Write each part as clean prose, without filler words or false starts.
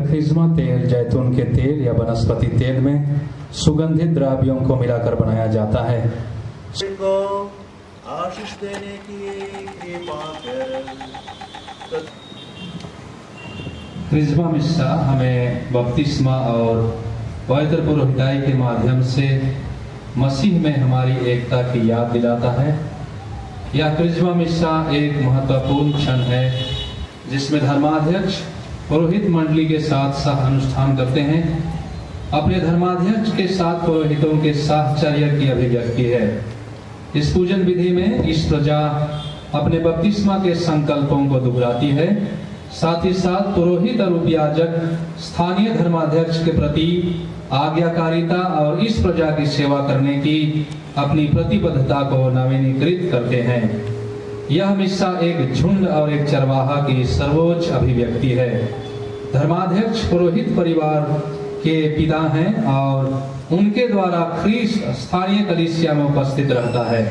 क्रिस्मा तेल जैतून के तेल या वनस्पति तेल में सुगंधित द्रव्यों को मिलाकर बनाया जाता है। को आशीष देने की कृपा कर। क्रिस्मा मिस्सा हमें बपतिस्मा और पवित्र पुरोहिताई के माध्यम से मसीह में हमारी एकता की याद दिलाता है। यह क्रिस्मा मिस्सा एक महत्वपूर्ण क्षण है जिसमें धर्माध्यक्ष पुरोहित मंडली के साथ सह अनुष्ठान करते हैं। अपने धर्माध्यक्ष के साथ पुरोहितों के साहचर्य की अभिव्यक्ति है। इस पूजन विधि में इस प्रजा अपने बपतिस्मा के संकल्पों को दोहराती है। साथ ही साथ पुरोहित और उपयाजक स्थानीय धर्माध्यक्ष के प्रति आज्ञाकारिता और इस प्रजा की सेवा करने की अपनी प्रतिबद्धता को नवीनीकृत करते हैं। यह मिस्सा एक झुंड और एक चरवाहा की सर्वोच्च अभिव्यक्ति है। धर्माध्यक्ष पुरोहित परिवार के पिता हैं और उनके द्वारा ख्रीस्त स्थानीय कलीसिया में उपस्थित रहता है।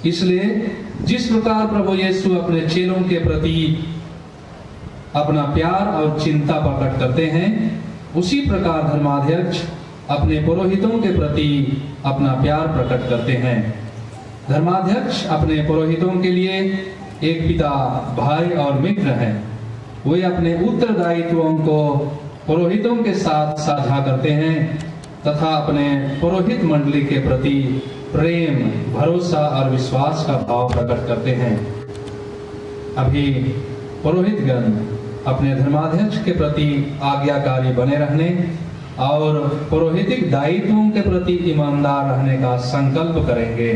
इसलिए जिस प्रकार प्रभु यीशु अपने चेलों के प्रति अपना प्यार और चिंता प्रकट करते हैं, उसी प्रकार धर्माध्यक्ष अपने पुरोहितों के प्रति अपना प्यार प्रकट करते हैं। धर्माध्यक्ष अपने पुरोहितों के लिए एक पिता, भाई और मित्र हैं। वे अपने उत्तरदायित्वों को पुरोहितों के साथ साझा करते हैं तथा अपने पुरोहित मंडली के प्रति प्रेम, भरोसा और विश्वास का भाव प्रकट करते हैं। अभी पुरोहितगण अपने धर्माध्यक्ष के प्रति आज्ञाकारी बने रहने और पुरोहितिक दायित्वों के प्रति ईमानदार रहने का संकल्प करेंगे।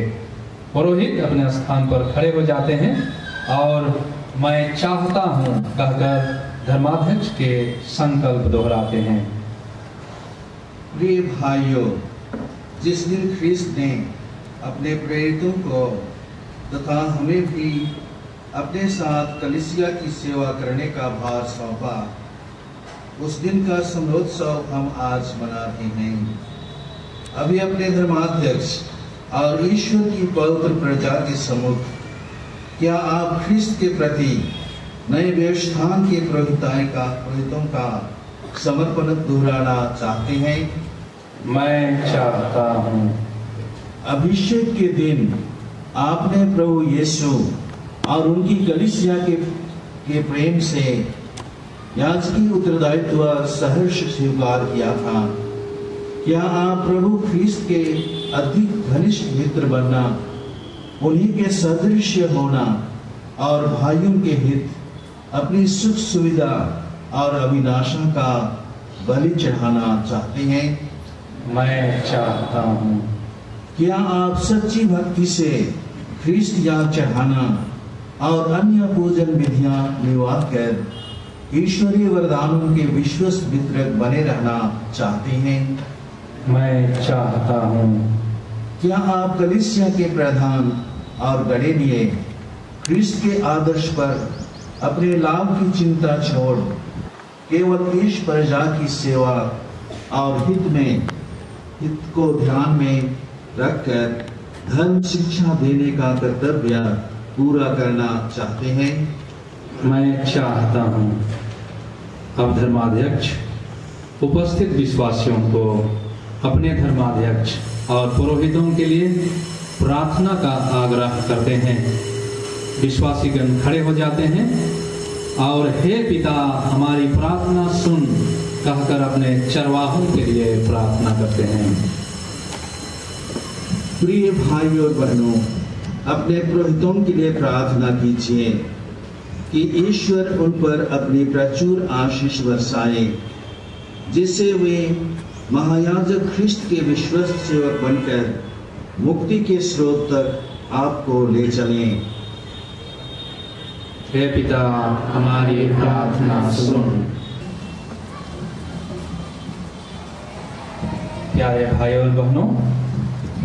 पुरोहित अपने स्थान पर खड़े हो जाते हैं और मैं चाहता हूं कहकर धर्माध्यक्ष के संकल्प दोहराते हैं। प्रिय भाइयों, जिस दिन ख्रीस्त ने अपने प्रेरितों को तथा हमें भी अपने साथ कलीसिया की सेवा करने का भार सौंपा, उस दिन का स्मरोत्सव हम आज मना रहे हैं। अभी अपने धर्माध्यक्ष और ईश्वर की पवित्र प्रजा के सम्मुख क्या आप ख्रीस्त के प्रति नए व्यवस्थान के पुरोहितों का समर्पण दोहराना चाहते हैं? मैं चाहता हूँ। अभिषेक के दिन आपने प्रभु यीशु और उनकी कलीसिया के प्रेम से याजकी उत्तरदायित्व सहर्ष स्वीकार किया था। क्या आप प्रभु ख्रीस्त के अधिक घनिष्ठ मित्र बनना, उन्हीं के सदृश्य होना और भाइयों के हित, अपनी सुख सुविधा और अभिलाषा का बलि चढ़ाना चाहते हैं? मैं चाहता हूँ। क्या आप सच्ची भक्ति से ख्रीस्त याद चढ़ाना और अन्य पूजन विधियां निभा कर ईश्वरीय वरदानों के विश्वस्त मित्र बने रहना चाहते हैं? मैं चाहता हूँ। क्या आप कलीसिया के प्रधान और गणे लिए ख्रीस्त के आदर्श पर अपने लाभ की चिंता छोड़ केवल ईश प्रजा की सेवा और हित को ध्यान में रखकर धर्म शिक्षा देने का कर्तव्य पूरा करना चाहते हैं? मैं चाहता हूँ। अब धर्माध्यक्ष उपस्थित विश्वासियों को अपने धर्माध्यक्ष और पुरोहितों के लिए प्रार्थना का आग्रह करते हैं। विश्वासीगण खड़े हो जाते हैं और हे पिता हमारी प्रार्थना सुन कहकर अपने चरवाहों के लिए प्रार्थना करते हैं। प्रिय भाइयों और बहनों, अपने पुरोहितों के लिए प्रार्थना कीजिए कि ईश्वर उन पर अपनी प्रचुर आशीष बरसाए, जिससे वे महायाजक ख्रीस्त के विश्वस्त सेवक बनकर मुक्ति के स्रोत तक आपको ले चलें। हे पिता हमारी प्रार्थना सुन। प्यारे भाइयों और बहनों,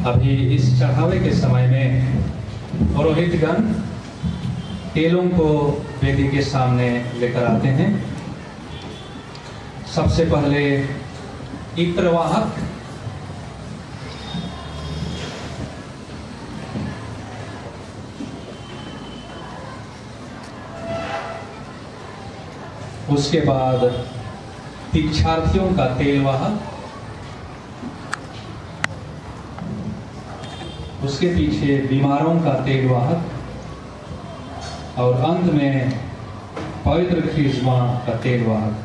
अभी इस चढ़ावे के समय में पुरोहितगण तेलों को वेदी के सामने लेकर आते हैं। सबसे पहले इत्रवाहक उसके बाद दीक्षार्थियों का तेलवाहक, उसके पीछे बीमारों का तेलवाहक और अंत में पवित्र क्रिस्मा का तेलवाहक।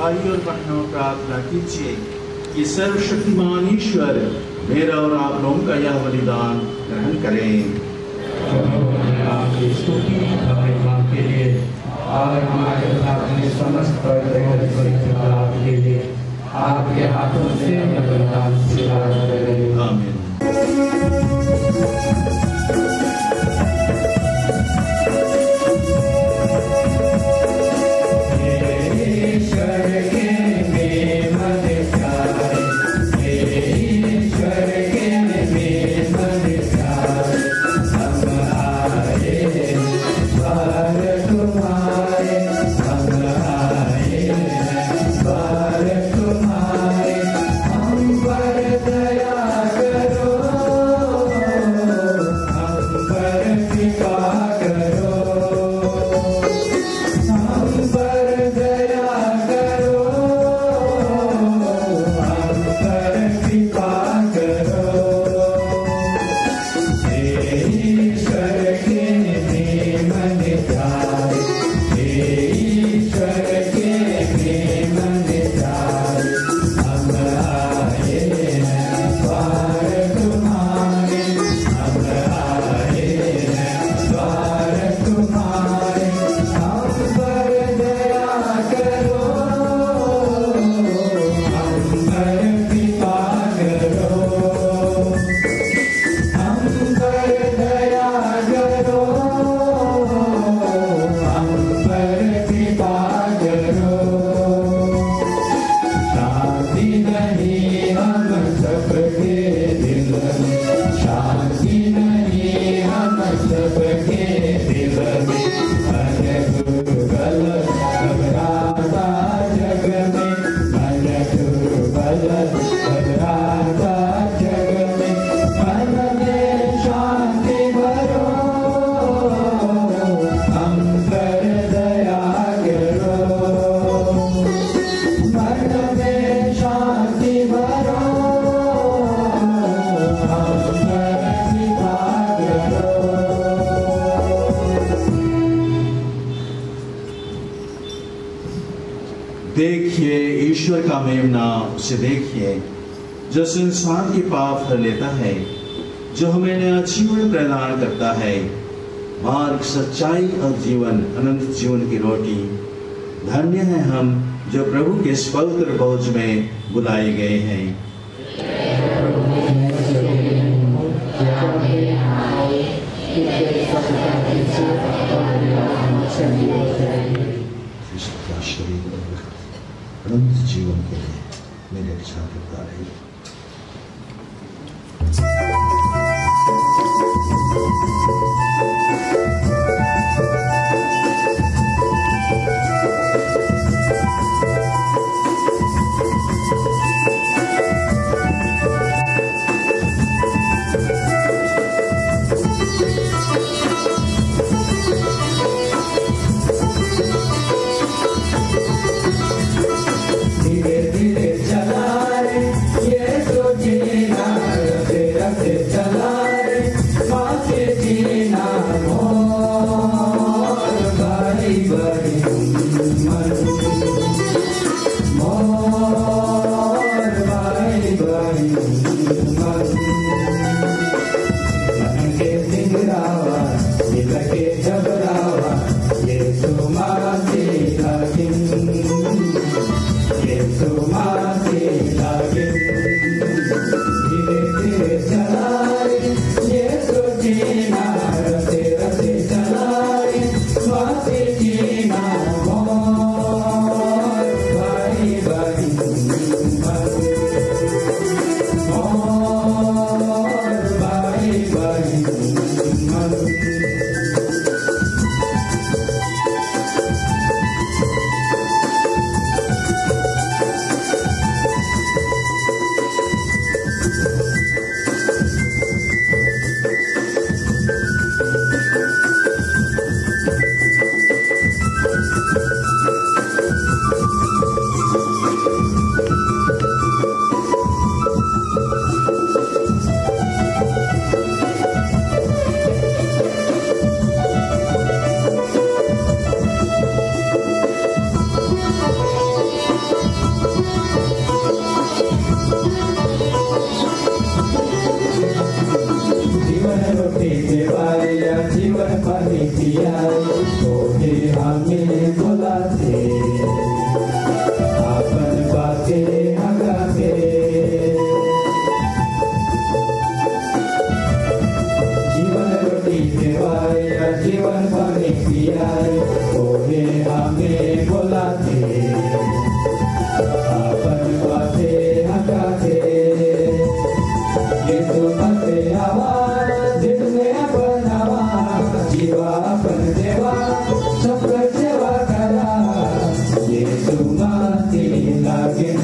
भाई और बहनों प्रार्थना कीजिए कि सर्वशक्तिमान ईश्वर मेरा और आप लोगों का यह बलिदान ग्रहण करें। आपकी स्तुति के लिए और हमारे अपने समस्त परिवार के लिए आपके हाथों से बलिदान स्वीकार करें। आमीन। देखिए ईश्वर का मेमना, उसे देखिए जो संसार के पाप हर लेता है, जो हमें नया जीवन प्रदान करता है, मार्ग, सच्चाई और जीवन, अनंत जीवन की रोटी। धन्य है हम जो प्रभु के इस पवित्र भोज में बुलाए गए हैं। अनंत जीवन के लिए मेरी रक्षा करता रहे। धीरे धीरे चला रे ये जीवन रोटी देवाया जीवन पानी पियाई तोहे हमें बुलाते अपन बातें हगाते जीवन रोटी देवाया जीवन पानी पियाई तोहे हमें बुलाते अपन बातें हगाते ये तो बातें आवाज जीवा अपन देवा सबका सेवा करा ये तुम्हारी लागिन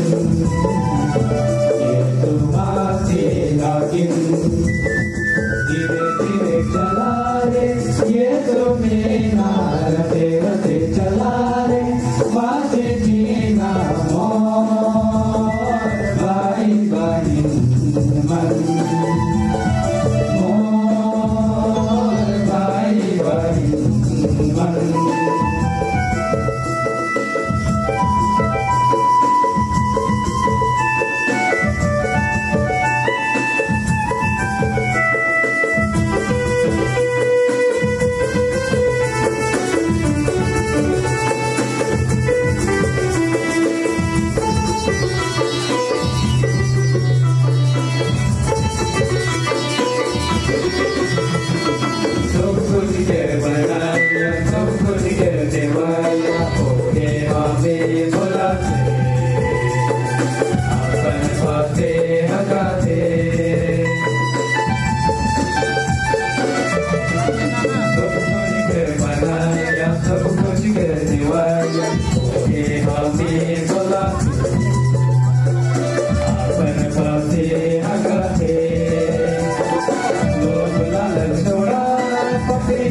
धीरे धीरे चला रे ये तो मेरा रते रते चला रे बातें जीना मोर भाई भाई मन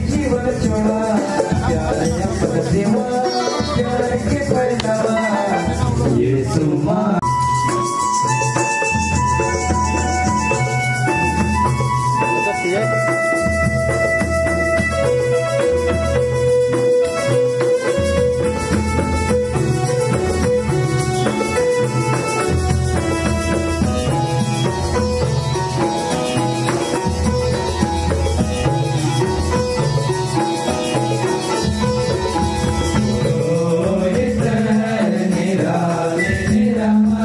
जीवन छोड़ा प्यार अपन देवा प्यार के पैदा ये सुमा Ram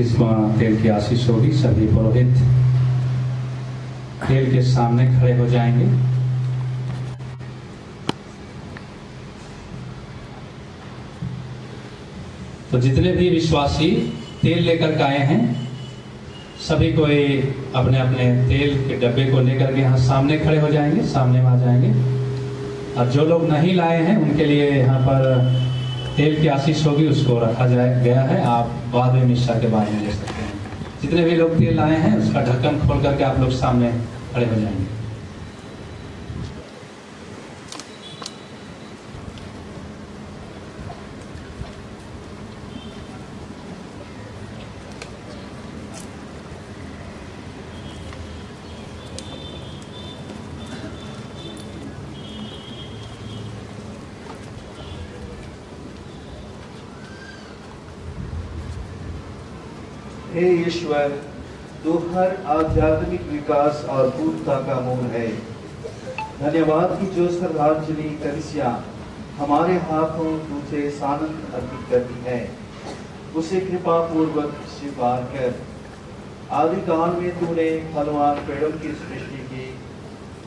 क्रिस्मा तेल की आशीष होगी। सभी पुरोहित तेल के सामने खड़े हो जाएंगे। तो जितने भी विश्वासी तेल लेकर के आए हैं, सभी कोई अपने अपने तेल के डब्बे को लेकर के यहाँ सामने खड़े हो जाएंगे, सामने में आ जाएंगे। और जो लोग नहीं लाए हैं उनके लिए यहाँ पर तेल की आशीष होगी, उसको रखा गया है। आप बाद में मिस्सा के बारे में ले सकते हैं। जितने भी लोग तेल लाए हैं उसका ढक्कन खोल करके आप लोग सामने खड़े हो जाएंगे। हे ईश्वर, तू हर आध्यात्मिक विकास और पूर्णता का मूल है। धन्यवाद की जो श्रद्धांजलि कलीसिया हमारे हाथों तुझे सानंद अर्पित करती है, उसे कृपा पूर्वक स्वीकार कर। आदि काल में तूने फलवान पेड़ों की सृष्टि की,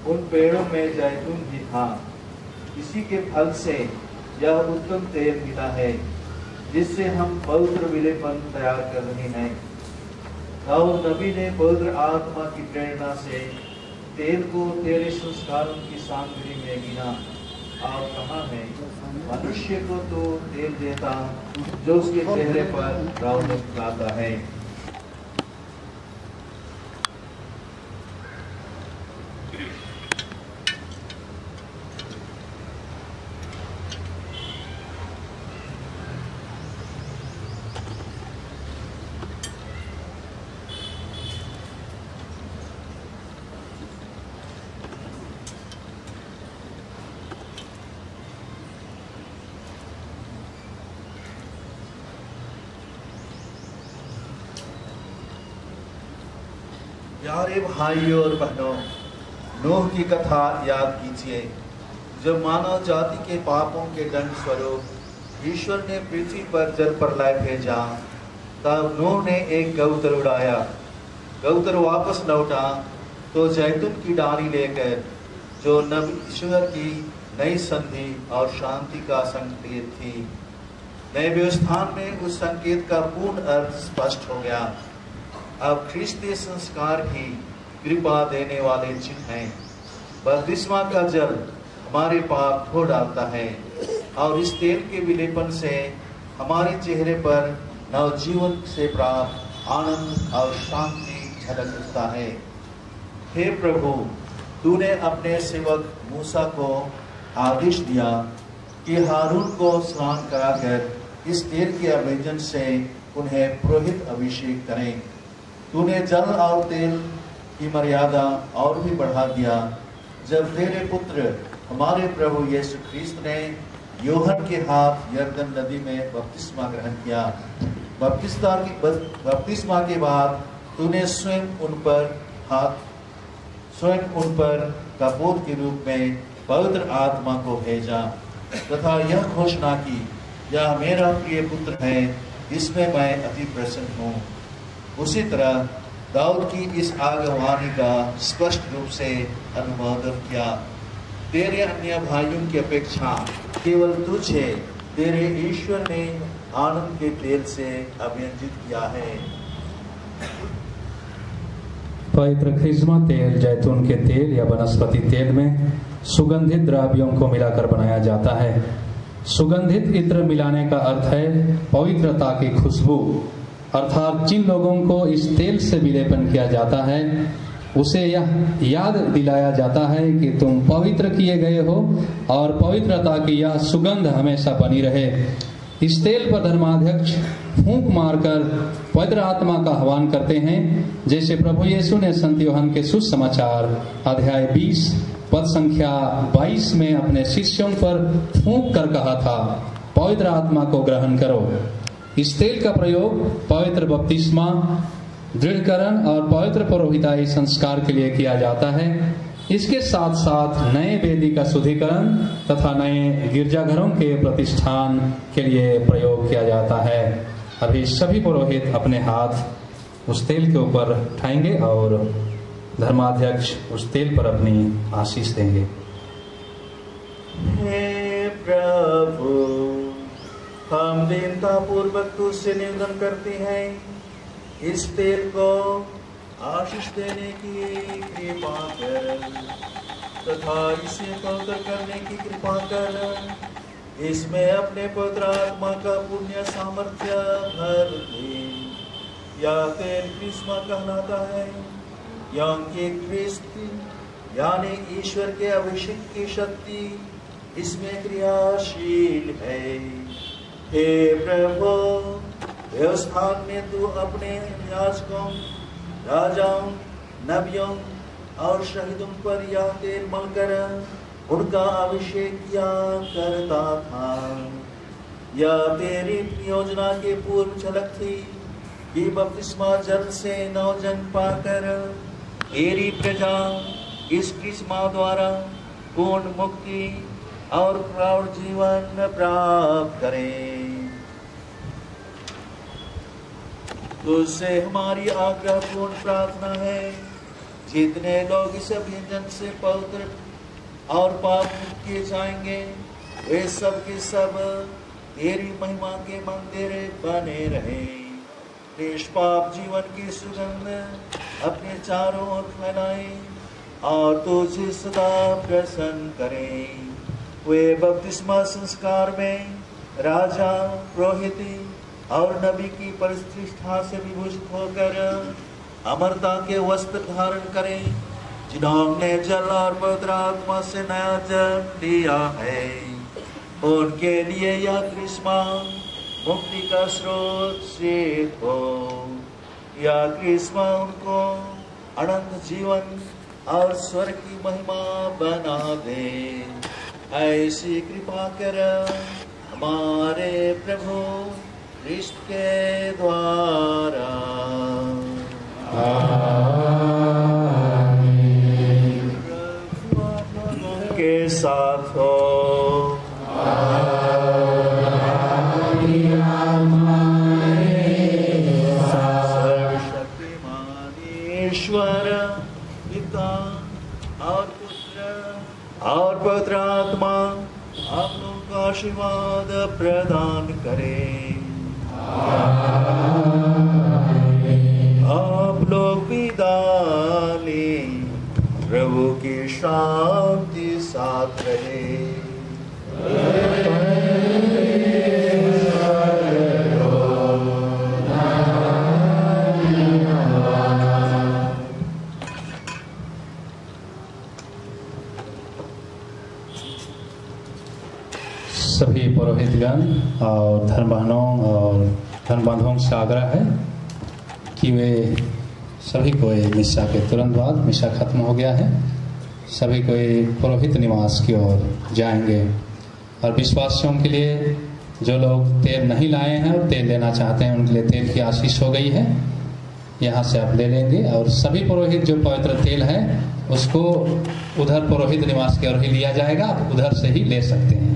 उन पेड़ों में जैतून भी था। इसी के फल से यह उत्तम तेल मिला है, जिससे हम पवित्र विलेपन तैयार कर रहे हैं। दाऊद नबी ने पवित्र आत्मा की प्रेरणा से तेल को तेरे संस्कारों की सामग्री में गिना और कहा है, मनुष्य को तो तेल देता जो उसके चेहरे पर रौनक लाता है। प्यारे भाइयों और बहनों, नूह की कथा याद कीजिए। जब मानव जाति के पापों के दंड स्वरूप ईश्वर ने पृथ्वी पर जल प्रलय भेजा, तब नूह ने एक गौतर उड़ाया। गौतर वापस लौटा तो जैतून की डाली लेकर, जो नबी ईश्वर की नई संधि और शांति का संकेत थी। नए व्यवस्थान में उस संकेत का पूर्ण अर्थ स्पष्ट हो गया। अब ख्रिस्तीय संस्कार की कृपा देने वाले चिन्ह हैं। बपतिस्मा का जल हमारे पाप धो डालता है और इस तेल के विलेपन से हमारे चेहरे पर नवजीवन से प्राप्त आनंद और शांति झलक उठता है। हे प्रभु, तूने अपने सेवक मूसा को आदेश दिया कि हारून को स्नान कराकर इस तेल के अभिषेक से उन्हें पुरोहित अभिषेक करें। तूने जल और तेल की मर्यादा और भी बढ़ा दिया जब तेरे पुत्र हमारे प्रभु यीशु ख्रीस्त ने यूहन्ना के हाथ यरदन नदी में बपतिस्मा ग्रहण किया। बपतिस्मा के बाद तूने स्वयं उन पर कपोत के रूप में पवित्र आत्मा को भेजा तथा यह घोषणा की, यह मेरा प्रिय पुत्र है, इसमें मैं अति प्रसन्न हूँ। उसी तरह दाऊद की इस आगवानी का स्पष्ट रूप से अनुमोदन किया। तेरे अन्य भाइयों की अपेक्षा केवल तुझे तेरे ईश्वर ने आनंद के तेल से अभियंजित किया है। पवित्र क्रिस्मा तेल जैतून के तेल या वनस्पति तेल में सुगंधित द्रव्यों को मिलाकर बनाया जाता है। सुगंधित इत्र मिलाने का अर्थ है पवित्रता की खुशबू, अर्थात जिन लोगों को इस तेल से विलेपन किया जाता है उसे यह याद दिलाया जाता है कि तुम पवित्र किए गए हो और पवित्रता की यह सुगंध हमेशा बनी रहे। इस तेल पर धर्माध्यक्ष फूंक मारकर पवित्र आत्मा का आह्वान करते हैं, जैसे प्रभु यीशु ने संत यूहन्ना के सुसमाचार अध्याय 20 पद संख्या 22 में अपने शिष्यों पर फूंक कर कहा था, पवित्र आत्मा को ग्रहण करो। इस तेल का प्रयोग पवित्र बपतिस्मा, दृढ़करण और पवित्र पुरोहिताई संस्कार के लिए किया जाता है। इसके साथ साथ नए वेदी का शुद्धिकरण तथा नए गिरजाघरों के प्रतिष्ठान के लिए प्रयोग किया जाता है। अभी सभी पुरोहित अपने हाथ उस तेल के ऊपर उठाएंगे और धर्माध्यक्ष उस तेल पर अपनी आशीष देंगे। हे प्रभु, हम दीनता पूर्वक तुझसे निवेदन करते हैं, इस तेल को आशीष देने की कृपा कर तथा इसे पवित्र करने की कृपा कर। इसमें अपने पवित्र आत्मा का पुण्य सामर्थ्य भर दे। यह तेल क्रिस्मा कहलाता है, क्योंकि क्रिस्त यानी ईश्वर के अभिषेक की शक्ति इसमें क्रियाशील है। हे प्रभु, व्यवस्थान में तू अपने याजकों, राजाओं, नबियों और शहीदों पर यह तेल मलकर उनका अभिषेक किया करता था। यह तेरी योजना के पूर्व झलक थी कि बपतिस्मा जल से नवजन्म पाकर तेरी प्रजा इस क्रिस्मा द्वारा पूर्ण मुक्ति और प्रौढ़ जीवन प्राप्त करें। तुझसे हमारी आग्रहपूर्ण प्रार्थना है, जितने लोग इस अभियान से पवित्र और पाप मुक्त किए जाएंगे, वे सब के सब तेरी महिमा के मंदिर बने रहे। निष्पाप जीवन की सुगंध अपने चारों ओर फैलाए और तुझे सदा प्रसन्न करें। वे बपतिस्मा संस्कार में राजा, पुरोहित और नबी की प्रतिष्ठा से विभूषित होकर अमरता के वस्त्र धारण करें, जिन्होंने जल और पवित्र आत्मा से नया जन्म लिया है। उनके लिए यह क्रिस्मा मुक्ति का स्रोत सिद्ध हो। यह क्रिस्मा उनको अनंत जीवन और स्वर्ग की महिमा बना दे। ऐसी कृपा कर हमारे प्रभु क्रिस्त के द्वारा। के साथ हो। सर्वशक्तिमान ईश्वर पिता और पुत्र और पवित्र आत्मा आप लोगों को आशीर्वाद प्रदान करें। आप लोग विदा लें। प्रभु की शांति साथ रहे। सभी पुरोहितगण और धर्म बहनों से आग्रह है कि वे सभी को मिस्सा के तुरंत बाद, मिस्सा खत्म हो गया है, सभी को पुरोहित निवास की ओर जाएंगे। और विश्वासियों के लिए जो लोग तेल नहीं लाए हैं और तेल लेना चाहते हैं, उनके लिए तेल की आशीष हो गई है, यहाँ से आप ले लेंगे। और सभी पुरोहित जो पवित्र तेल है उसको उधर पुरोहित निवास की ओर ही लिया जाएगा, आप उधर से ही ले सकते हैं।